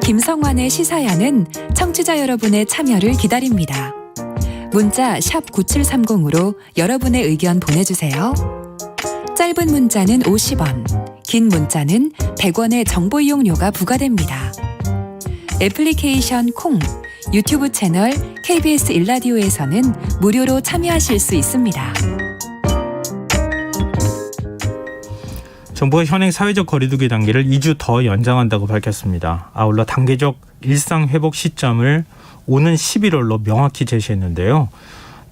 김성환의 시사야는 청취자 여러분의 참여를 기다립니다. 문자 샵 9730으로 여러분의 의견 보내주세요. 짧은 문자는 50원, 긴 문자는 100원의 정보 이용료가 부과됩니다. 애플리케이션 콩, 유튜브 채널 KBS 일라디오에서는 무료로 참여하실 수 있습니다. 정부가 현행 사회적 거리두기 단계를 2주 더 연장한다고 밝혔습니다. 아울러 단계적 일상 회복 시점을 오는 11월로 명확히 제시했는데요.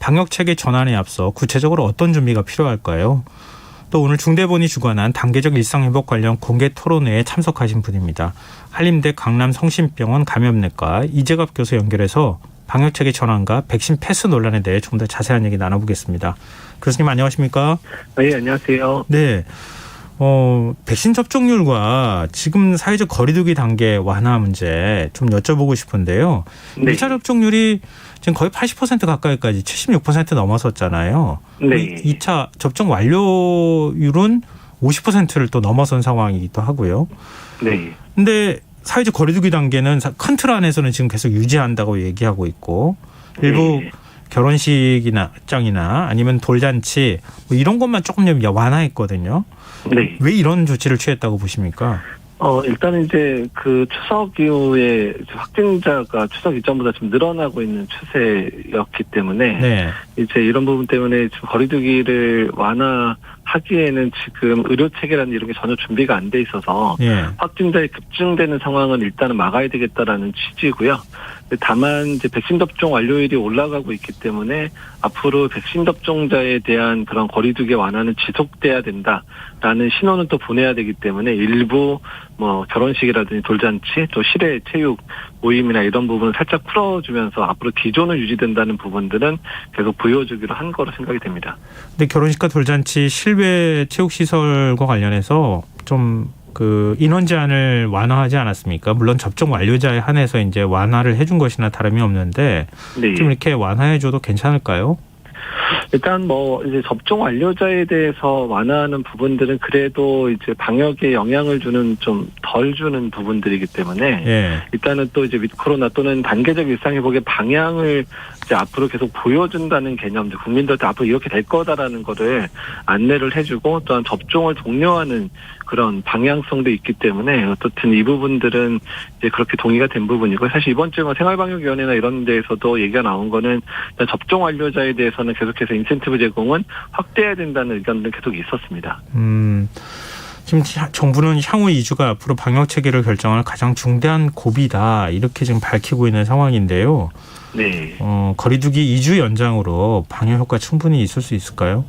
방역체계 전환에 앞서 구체적으로 어떤 준비가 필요할까요? 또 오늘 중대본이 주관한 단계적 일상회복 관련 공개 토론회에 참석하신 분입니다. 한림대 강남성심병원 감염내과 이재갑 교수 연결해서 방역체계 전환과 백신 패스 논란에 대해 좀 더 자세한 얘기 나눠보겠습니다. 교수님 안녕하십니까? 네, 안녕하세요. 네. 백신 접종률과 지금 사회적 거리두기 단계 완화 문제 좀 여쭤보고 싶은데요. 네. 1차 접종률이 지금 거의 80% 가까이까지 76% 넘어섰잖아요. 네. 2차 접종 완료율은 50%를 또 넘어선 상황이기도 하고요. 네. 근데 사회적 거리두기 단계는 큰 틀 안에서는 지금 계속 유지한다고 얘기하고 있고 일부 네. 결혼식이나 장이나 아니면 돌잔치 뭐 이런 것만 조금 완화했거든요. 네. 왜 이런 조치를 취했다고 보십니까? 일단은 이제 그 추석 이후에 확진자가 추석 이전보다 좀 늘어나고 있는 추세였기 때문에 네. 이제 이런 부분 때문에 지금 거리두기를 완화하기에는 지금 의료 체계라는 이런 게 전혀 준비가 안 돼 있어서 예. 확진자에 급증되는 상황은 일단은 막아야 되겠다라는 취지고요. 다만 이제 백신 접종 완료율이 올라가고 있기 때문에 앞으로 백신 접종자에 대한 그런 거리두기 완화는 지속돼야 된다라는 신호는 또 보내야 되기 때문에 일부 뭐 결혼식이라든지 돌잔치 또 실외 체육 모임이나 이런 부분을 살짝 풀어주면서 앞으로 기존은 유지된다는 부분들은 계속 보여주기로 한 거로 생각이 됩니다. 근데 결혼식과 돌잔치 실외 체육 시설과 관련해서 좀 그 인원 제한을 완화하지 않았습니까? 물론 접종 완료자에 한해서 이제 완화를 해준 것이나 다름이 없는데 네. 좀 이렇게 완화해줘도 괜찮을까요? 일단 뭐 이제 접종 완료자에 대해서 완화하는 부분들은 그래도 이제 방역에 영향을 주는 좀 덜 주는 부분들이기 때문에 예. 일단은 또 이제 위드 코로나 또는 단계적 일상회복의 방향을 이제 앞으로 계속 보여준다는 개념들 국민들한테 앞으로 이렇게 될 거다라는 거를 안내를 해주고 또한 접종을 독려하는 그런 방향성도 있기 때문에 어떻든 이 부분들은 이제 그렇게 동의가 된 부분이고 사실 이번 주에 생활방역위원회나 이런 데에서도 얘기가 나온 거는 접종 완료자에 대해서는 계속해서 인센티브 제공은 확대해야 된다는 의견도 계속 있었습니다. 지금 정부는 향후 2주가 앞으로 방역 체계를 결정할 가장 중대한 고비다 이렇게 지금 밝히고 있는 상황인데요. 네. 거리두기 2주 연장으로 방역 효과 충분히 있을 수 있을까요?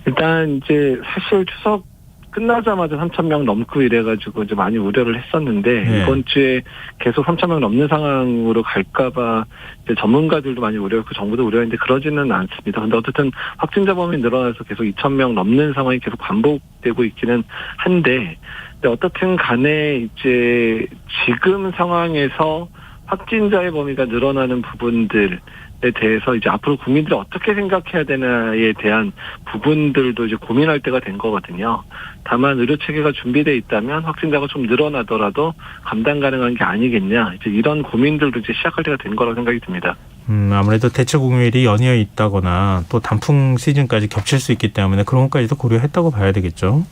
일단 이제 사실 추석 끝나자마자 3,000명 넘고 이래가지고 이제 많이 우려를 했었는데 네. 이번 주에 계속 3,000명 넘는 상황으로 갈까봐 이제 전문가들도 많이 우려했고 정부도 우려했는데 그러지는 않습니다. 근데 어쨌든 확진자 범위 늘어나서 계속 2,000명 넘는 상황이 계속 반복되고 있기는 한데 근데 어떻든 간에 이제 지금 상황에서 확진자의 범위가 늘어나는 부분들 에 대해서 이제 앞으로 국민들이 어떻게 생각해야 되나에 대한 부분들도 이제 고민할 때가 된 거거든요. 다만 의료 체계가 준비돼 있다면 확진자가 좀 늘어나더라도 감당 가능한 게 아니겠냐. 이제 이런 고민들도 이제 시작할 때가 된 거라고 생각이 듭니다. 아무래도 대체 공휴일이 연이어 있다거나 또 단풍 시즌까지 겹칠 수 있기 때문에 그런 것까지도 고려했다고 봐야 되겠죠.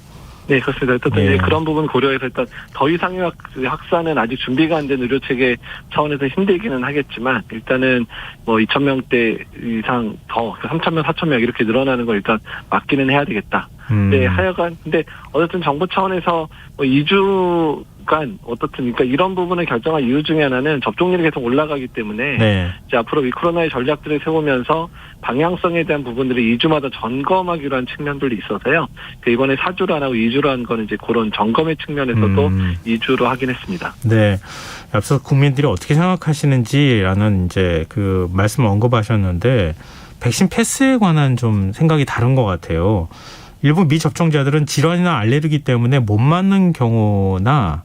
네, 그렇습니다. 일단 네. 그런 부분 고려해서 일단 더 이상의 확산은 아직 준비가 안 된 의료 체계 차원에서 힘들기는 하겠지만 일단은 뭐 2,000명대 이상 더 3,000명, 4,000명 이렇게 늘어나는 걸 일단 막기는 해야 되겠다. 네, 하여간 근데 어쨌든 정부 차원에서 뭐 2주간 어떻든 그러니까 이런 부분을 결정한 이유 중에 하나는 접종률이 계속 올라가기 때문에 네. 이제 앞으로 이 코로나의 전략들을 세우면서 방향성에 대한 부분들을 2주마다 점검하기로 한 측면들도 있어서요. 이번에 4주로 안 하고 2주로 한 거는 이제 그런 점검의 측면에서도 2주로 하긴 했습니다. 네. 앞서 국민들이 어떻게 생각하시는지라는 이제 그 말씀을 언급하셨는데 백신 패스에 관한 좀 생각이 다른 것 같아요. 일부 미접종자들은 질환이나 알레르기 때문에 못 맞는 경우나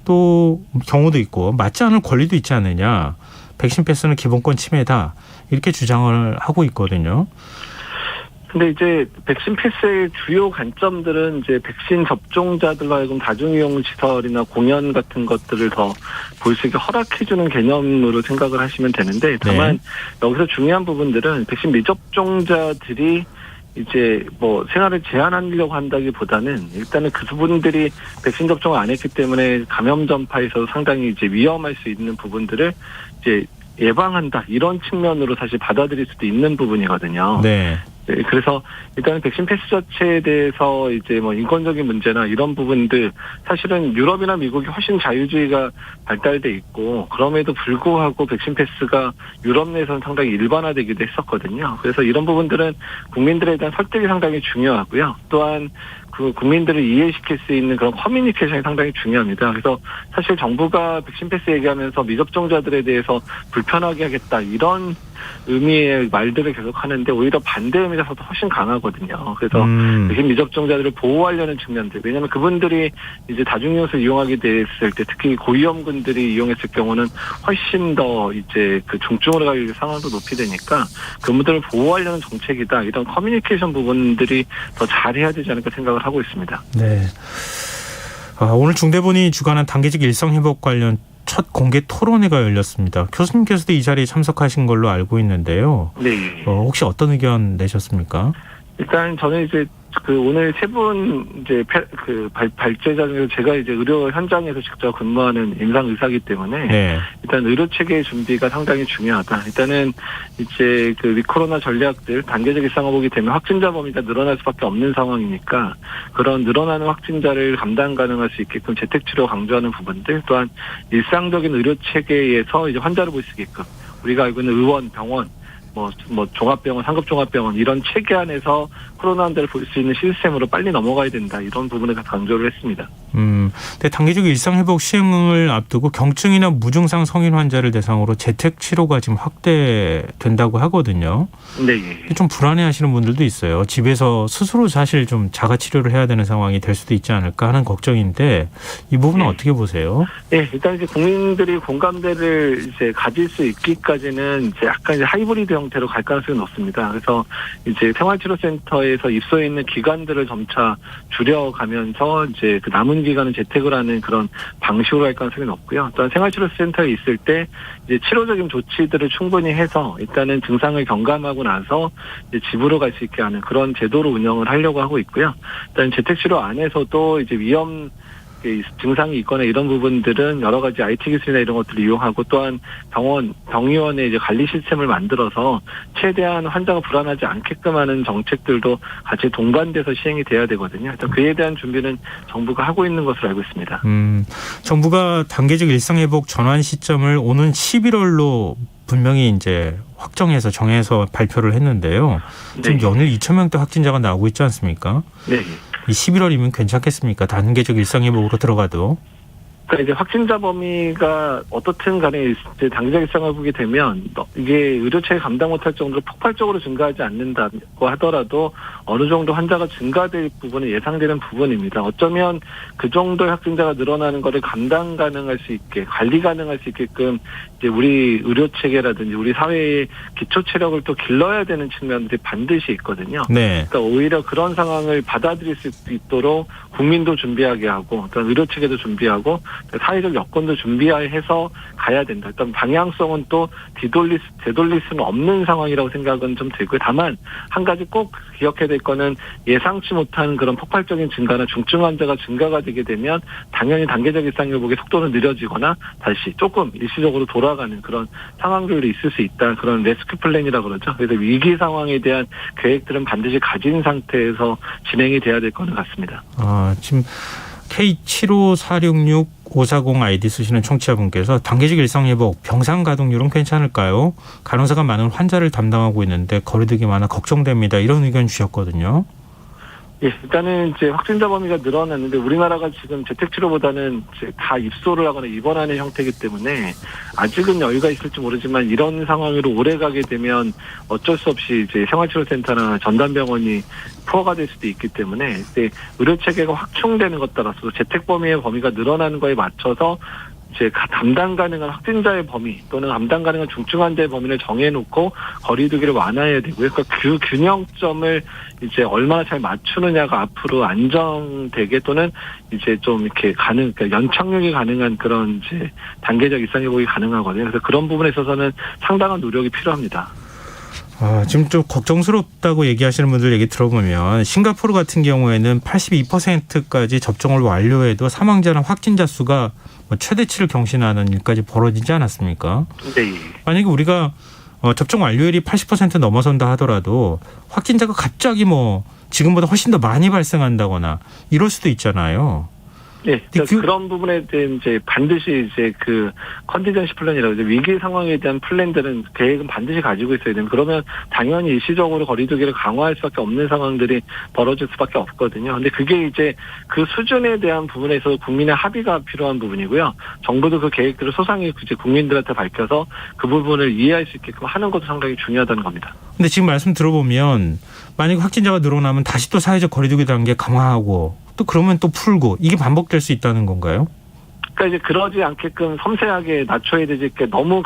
또 경우도 있고 맞지 않을 권리도 있지 않느냐. 백신 패스는 기본권 침해다. 이렇게 주장을 하고 있거든요. 근데 이제 백신 패스의 주요 관점들은 이제 백신 접종자들로 하여금 다중이용 시설이나 공연 같은 것들을 더 볼 수 있게 허락해주는 개념으로 생각을 하시면 되는데, 다만 여기서 중요한 부분들은 백신 미접종자들이 이제 뭐 생활을 제한하려고 한다기보다는 일단은 그 부분들이 백신 접종을 안 했기 때문에 감염 전파에서 상당히 이제 위험할 수 있는 부분들을 이제 예방한다, 이런 측면으로 사실 받아들일 수도 있는 부분이거든요. 네. 네, 그래서 일단은 백신 패스 자체에 대해서 이제 뭐 인권적인 문제나 이런 부분들, 사실은 유럽이나 미국이 훨씬 자유주의가 발달돼 있고 그럼에도 불구하고 백신 패스가 유럽 내에서는 상당히 일반화되기도 했었거든요. 그래서 이런 부분들은 국민들에 대한 설득이 상당히 중요하고요. 또한 그 국민들을 이해시킬 수 있는 그런 커뮤니케이션이 상당히 중요합니다. 그래서 사실 정부가 백신 패스 얘기하면서 미접종자들에 대해서 불편하게 하겠다, 이런 의미의 말들을 계속 하는데 오히려 반대 의미가 더 훨씬 강하거든요. 그래서 백신 미접종자들을 보호하려는 측면들, 왜냐하면 그분들이 이제 다중이용을 이용하게 됐을 때, 특히 고위험군들이 이용했을 경우는 훨씬 더 이제 그 중증으로 갈 상황도 높이 되니까 그분들을 보호하려는 정책이다, 이런 커뮤니케이션 부분들이 더 잘해야 되지 않을까 생각을 하고 있습니다. 네. 오늘 중대본이 주관한 단계적 일상회복 관련 첫 공개 토론회가 열렸습니다. 교수님께서도 이 자리에 참석하신 걸로 알고 있는데요. 네. 혹시 어떤 의견 내셨습니까? 일단 저는 이제 그 오늘 세 분 이제 발제자 중에서 제가 이제 의료 현장에서 직접 근무하는 임상 의사이기 때문에 네. 일단 의료 체계 준비가 상당히 중요하다. 일단은 이제 그 위코로나 전략들 단계적 일상회복이 되면 확진자 범위가 늘어날 수밖에 없는 상황이니까 그런 늘어나는 확진자를 감당 가능할 수 있게끔 재택 치료 강조하는 부분들, 또한 일상적인 의료 체계에서 이제 환자를 볼 수 있게끔 우리가 알고 있는 의원, 병원, 뭐 종합병원, 상급종합병원, 이런 체계 안에서 코로나 환자를 볼 수 있는 시스템으로 빨리 넘어가야 된다, 이런 부분에 강조를 했습니다. 근데 단계적 일상회복 시행을 앞두고 경증이나 무증상 성인 환자를 대상으로 재택 치료가 지금 확대된다고 하거든요. 네. 좀 불안해하시는 분들도 있어요. 집에서 스스로 사실 좀 자가 치료를 해야 되는 상황이 될 수도 있지 않을까 하는 걱정인데, 이 부분은 어떻게 보세요? 네, 일단 이제 국민들이 공감대를 이제 가질 수 있기까지는 이제 약간 이제 하이브리드 형태로 갈 가능성이 높습니다. 그래서 이제 생활치료센터에서 입소해 있는 기간들을 점차 줄여가면서 이제 그 남은 기간은 재택을 하는 그런 방식으로 할 가능성이 높고요. 또한 생활치료센터에 있을 때 이제 치료적인 조치들을 충분히 해서 일단은 증상을 경감하고 나서 이제 집으로 갈 수 있게 하는 그런 제도로 운영을 하려고 하고 있고요. 일단 재택치료 안에서도 이제 위험 증상이 있거나 이런 부분들은 여러 가지 IT 기술이나 이런 것들을 이용하고, 또한 병의원의 이제 관리 시스템을 만들어서 최대한 환자가 불안하지 않게끔 하는 정책들도 같이 동반돼서 시행이 돼야 되거든요. 일단 그에 대한 준비는 정부가 하고 있는 것으로 알고 있습니다. 정부가 단계적 일상회복 전환 시점을 오는 11월로 분명히 이제 확정해서 정해서 발표를 했는데요. 지금 연일 2,000명대 확진자가 나오고 있지 않습니까? 네. 이 11월이면 괜찮겠습니까? 단계적 일상회복으로 들어가도. 그러니까 이제 확진자 범위가 어떻든 간에 이제 단계적 일상회복이 되면 이게 의료체계 감당 못할 정도로 폭발적으로 증가하지 않는다고 하더라도 어느 정도 환자가 증가될 부분은 예상되는 부분입니다. 어쩌면 그 정도의 확진자가 늘어나는 것을 감당 가능할 수 있게, 관리 가능할 수 있게끔 이제 우리 의료체계라든지 우리 사회의 기초 체력을 또 길러야 되는 측면들이 반드시 있거든요. 네. 그러니까 오히려 그런 상황을 받아들일 수 있도록 국민도 준비하게 하고, 어떤 의료체계도 준비하고, 사회적 여건도 준비해서 가야 된다. 일단 방향성은 또 되돌릴 수는 없는 상황이라고 생각은 좀 들고요. 다만 한 가지 꼭 기억해야 될 거는 예상치 못한 그런 폭발적인 증가나 중증 환자가 증가가 되게 되면 당연히 단계적 일상회복의 속도는 느려지거나 다시 조금 일시적으로 돌아가는 그런 상황들도 있을 수 있다. 그런 레스큐 플랜이라고 그러죠. 그래서 위기 상황에 대한 계획들은 반드시 가진 상태에서 진행이 돼야 될 거는 같습니다. 지금 K75466-540 아이디 쓰시는 청취자분께서 단계적 일상회복, 병상 가동률은 괜찮을까요? 간호사가 많은 환자를 담당하고 있는데 거리두기 많아 걱정됩니다. 이런 의견 주셨거든요. 예, 일단은 이제 확진자 범위가 늘어났는데 우리나라가 지금 재택치료보다는 이제 다 입소를 하거나 입원하는 형태이기 때문에 아직은 여유가 있을지 모르지만 이런 상황으로 오래 가게 되면 어쩔 수 없이 이제 생활치료센터나 전담병원이 포화가 될 수도 있기 때문에 이제 의료체계가 확충되는 것 따라서 재택 범위의 범위가 늘어나는 거에 맞춰서 이제 담당 가능한 확진자의 범위 또는 담당 가능한 중증 환자의 범위를 정해놓고 거리두기를 완화해야 되고요. 그러니까 그 균형점을 이제 얼마나 잘 맞추느냐가 앞으로 안정되게 또는 이제 좀 이렇게 그러니까 연착륙이 가능한 그런 이제 단계적 일상회복이 가능하거든요. 그래서 그런 부분에 있어서는 상당한 노력이 필요합니다. 지금 좀 걱정스럽다고 얘기하시는 분들 얘기 들어보면 싱가포르 같은 경우에는 82%까지 접종을 완료해도 사망자나 확진자 수가 최대치를 경신하는 일까지 벌어지지 않았습니까? 네. 만약에 우리가 접종 완료율이 80% 넘어선다 하더라도 확진자가 갑자기 지금보다 훨씬 더 많이 발생한다거나 이럴 수도 있잖아요. 네, 그런 부분에 대한 이제 반드시 이제 그 컨티전시 플랜이라고 이제 위기 상황에 대한 플랜들은 계획은 반드시 가지고 있어야 됩니다. 그러면 당연히 일시적으로 거리두기를 강화할 수밖에 없는 상황들이 벌어질 수밖에 없거든요. 근데 그게 이제 그 수준에 대한 부분에서 국민의 합의가 필요한 부분이고요. 정부도 그 계획들을 소상히 이제 국민들한테 밝혀서 그 부분을 이해할 수 있게끔 하는 것도 상당히 중요하다는 겁니다. 근데 지금 말씀 들어보면 만약에 확진자가 늘어나면 다시 또 사회적 거리두기 단계 강화하고 또 그러면 또 풀고 이게 반복될 수 있다는 건가요? 그러니까 이제 그러지 않게끔 섬세하게 낮춰야 되지 너무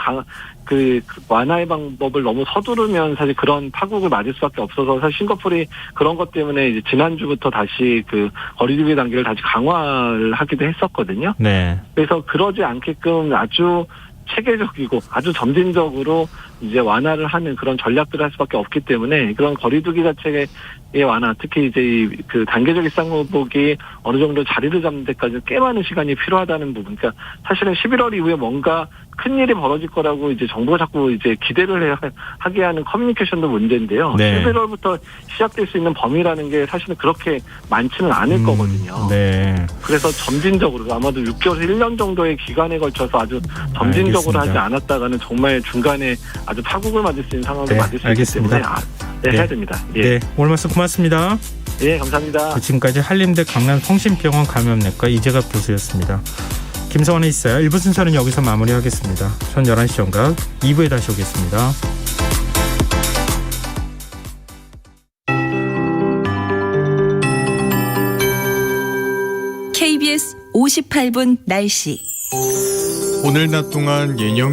그 완화의 방법을 너무 서두르면 사실 그런 파국을 맞을 수밖에 없어서 사실 싱가포르이 그런 것 때문에 이제 지난주부터 다시 그 거리두기 단계를 다시 강화를 하기도 했었거든요. 네. 그래서 그러지 않게끔 아주 체계적이고 아주 점진적으로 이제 완화를 하는 그런 전략들을 할 수밖에 없기 때문에 그런 거리두기 자체의 완화, 특히 이제 그 단계적 일상회복이 어느 정도 자리를 잡는 데까지 꽤 많은 시간이 필요하다는 부분. 그러니까 사실은 11월 이후에 뭔가 큰 일이 벌어질 거라고 이제 정부가 자꾸 이제 기대를 하게 하는 커뮤니케이션도 문제인데요. 네. 11월부터 시작될 수 있는 범위라는 게 사실은 그렇게 많지는 않을 거거든요. 네. 그래서 점진적으로 아마도 6개월에서 1년 정도의 기간에 걸쳐서 아주 점진적으로 알겠습니다. 하지 않았다가는 정말 중간에 아주 파국을 맞을 수 있는 상황을 네, 맞을 수 알겠습니다. 있기 때문에 해야 됩니다. 예. 네, 오늘 말씀 고맙습니다. 예, 감사합니다. 지금까지 한림대 강남성심병원 감염내과 이재갑 교수였습니다. 김성환의 있어요. 1부 순서는 여기서 마무리하겠습니다. 전 11시 정각 2부에 다시 오겠습니다. KBS 58분 날씨. 오늘 낮 동안 예년